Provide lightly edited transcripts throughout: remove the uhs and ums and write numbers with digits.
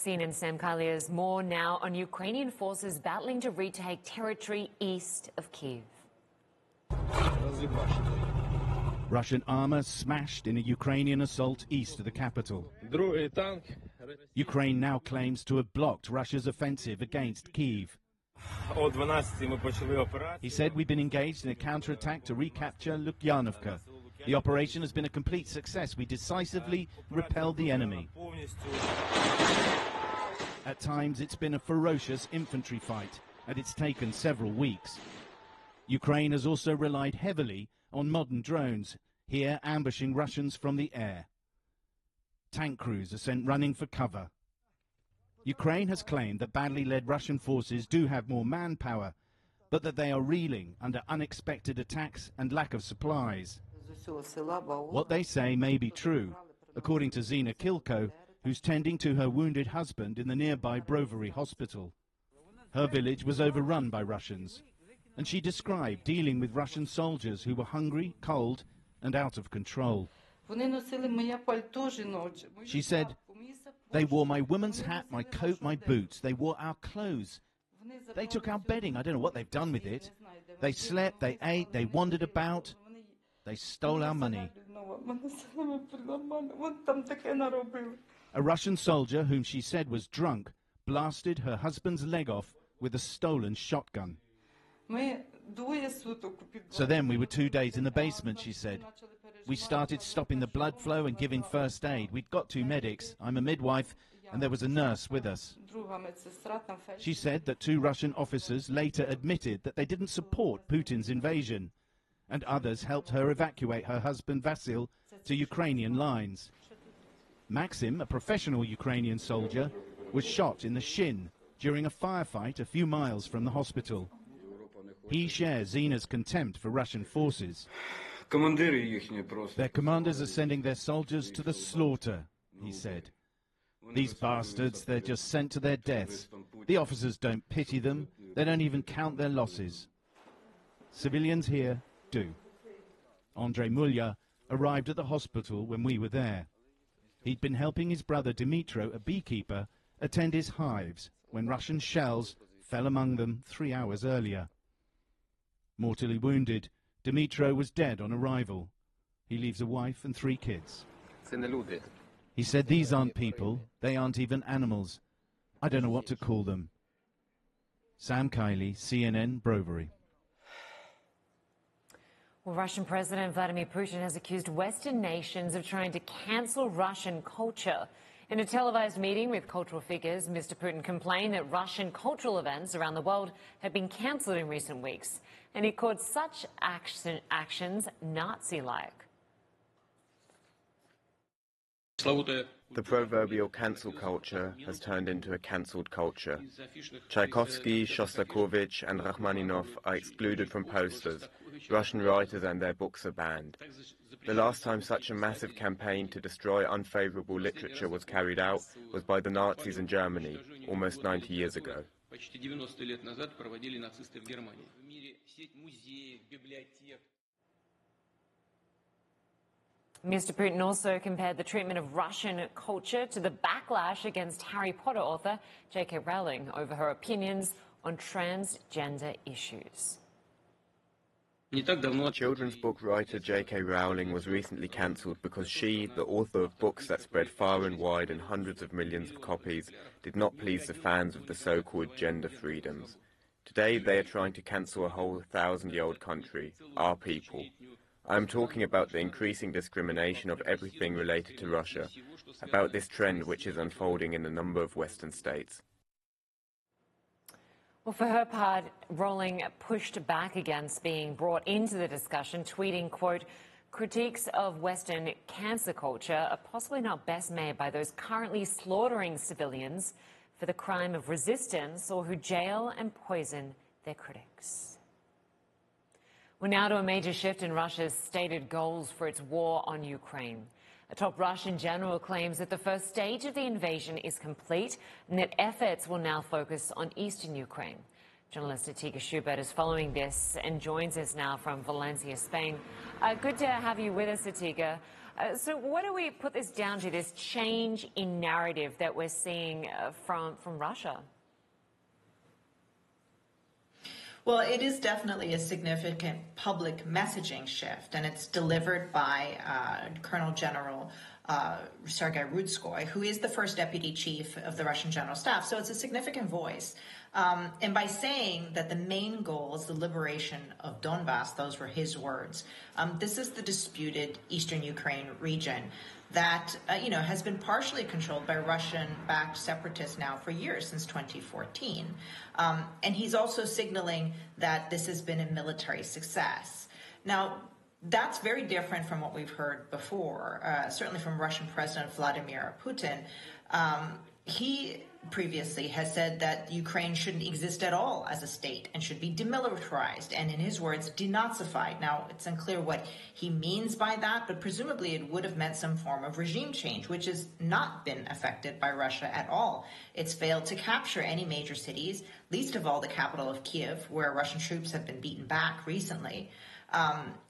CNN Sam Kylie has more now on Ukrainian forces battling to retake territory east of Kyiv. Russian armor smashed in a Ukrainian assault east of the capital. Ukraine now claims to have blocked Russia's offensive against Kyiv. He said, "We've been engaged in a counterattack to recapture Lukyanovka. The operation has been a complete success. We decisively repelled the enemy. At times it's been a ferocious infantry fight, and it's taken several weeks." Ukraine has also relied heavily on modern drones, here ambushing Russians from the air. Tank crews are sent running for cover. Ukraine has claimed that badly led Russian forces do have more manpower, but that they are reeling under unexpected attacks and lack of supplies. What they say may be true, according to Zina Kilko, who's tending to her wounded husband in the nearby Brovary hospital. Her village was overrun by Russians, and she described dealing with Russian soldiers who were hungry, cold, and out of control. She said, "They wore my woman's hat, my coat, my boots. They wore our clothes. They took our bedding. I don't know what they've done with it. They slept, they ate, they wandered about. They stole our money." A Russian soldier, whom she said was drunk, blasted her husband's leg off with a stolen shotgun. "So then we were 2 days in the basement," she said. "We started stopping the blood flow and giving first aid. We'd got 2 medics. I'm a midwife, and there was a nurse with us." She said that 2 Russian officers later admitted that they didn't support Putin's invasion, and others helped her evacuate her husband Vasil to Ukrainian lines. Maxim, a professional Ukrainian soldier, was shot in the shin during a firefight a few miles from the hospital. He shares Zina's contempt for Russian forces. "Their commanders are sending their soldiers to the slaughter," he said. "These bastards, they're just sent to their deaths. The officers don't pity them. They don't even count their losses. Civilians here do." Andrei Mulya arrived at the hospital when we were there. He'd been helping his brother Dimitro, a beekeeper, attend his hives when Russian shells fell among them 3 hours earlier. Mortally wounded, Dimitro was dead on arrival. He leaves a wife and 3 kids. He said, "These aren't people, they aren't even animals. I don't know what to call them." Sam Kylie, CNN, Brovary. Well, Russian President Vladimir Putin has accused Western nations of trying to cancel Russian culture. In a televised meeting with cultural figures, Mr. Putin complained that Russian cultural events around the world have been cancelled in recent weeks, and he called such actions Nazi-like. The proverbial cancel culture has turned into a cancelled culture. Tchaikovsky, Shostakovich and Rachmaninoff are excluded from posters. Russian writers and their books are banned. The last time such a massive campaign to destroy unfavourable literature was carried out was by the Nazis in Germany, almost 90 years ago. Mr. Putin also compared the treatment of Russian culture to the backlash against Harry Potter author J.K. Rowling over her opinions on transgender issues. Children's book writer J.K. Rowling was recently cancelled because she, the author of books that spread far and wide in hundreds of millions of copies, did not please the fans of the so-called gender freedoms. Today they are trying to cancel a whole 1,000-year-old country, our people. I am talking about the increasing discrimination of everything related to Russia, about this trend which is unfolding in a number of Western states. Well, for her part, Rowling pushed back against being brought into the discussion, tweeting, quote, "Critiques of Western cancer culture are possibly not best made by those currently slaughtering civilians for the crime of resistance or who jail and poison their critics." We're now to a major shift in Russia's stated goals for its war on Ukraine. A top Russian general claims that the first stage of the invasion is complete and that efforts will now focus on eastern Ukraine. Journalist Atiga Schubert is following this and joins us now from Valencia, Spain. Good to have you with us, Atiga. So what do we put this down to, this change in narrative that we're seeing from Russia? Well, it is definitely a significant public messaging shift, and it's delivered by Colonel General Sergei Rudskoy, who is the first deputy chief of the Russian General Staff. So it's a significant voice. And by saying that the main goal is the liberation of Donbass, those were his words. This is the disputed eastern Ukraine region that, has been partially controlled by Russian-backed separatists now for years, since 2014. And he's also signaling that this has been a military success. Now, that's very different from what we've heard before, certainly from Russian President Vladimir Putin. He previously has said that Ukraine shouldn't exist at all as a state and should be demilitarized and, in his words, denazified. Now, it's unclear what he means by that, but presumably it would have meant some form of regime change, which has not been affected by Russia at all. It's failed to capture any major cities, least of all the capital of Kiev, where Russian troops have been beaten back recently.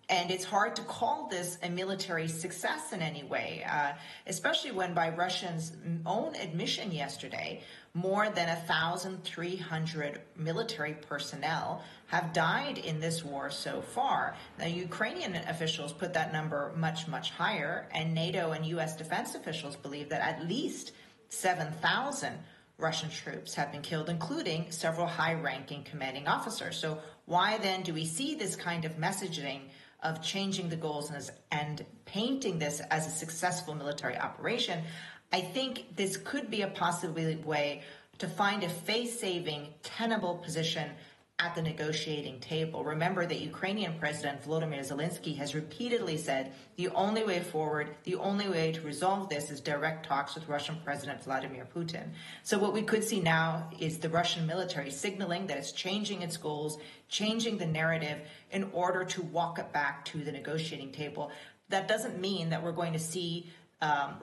And it's hard to call this a military success in any way, especially when, by Russians' own admission yesterday, more than 1,300 military personnel have died in this war so far. Now, Ukrainian officials put that number much, much higher, and NATO and U.S. defense officials believe that at least 7,000 Russian troops have been killed, including several high-ranking commanding officers. So why then do we see this kind of messaging of changing the goals and painting this as a successful military operation? I think this could be a possible way to find a face-saving, tenable position at the negotiating table. Remember that Ukrainian President Volodymyr Zelensky has repeatedly said the only way forward, the only way to resolve this is direct talks with Russian President Vladimir Putin. So what we could see now is the Russian military signaling that it's changing its goals, changing the narrative in order to walk it back to the negotiating table. That doesn't mean that we're going to see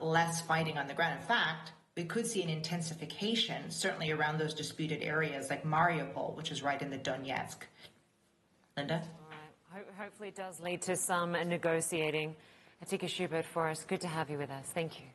less fighting on the ground. In fact, we could see an intensification, certainly around those disputed areas like Mariupol, which is right in the Donetsk. Linda? All right. Hopefully it does lead to some negotiating. Atika Schubert for us. Good to have you with us. Thank you.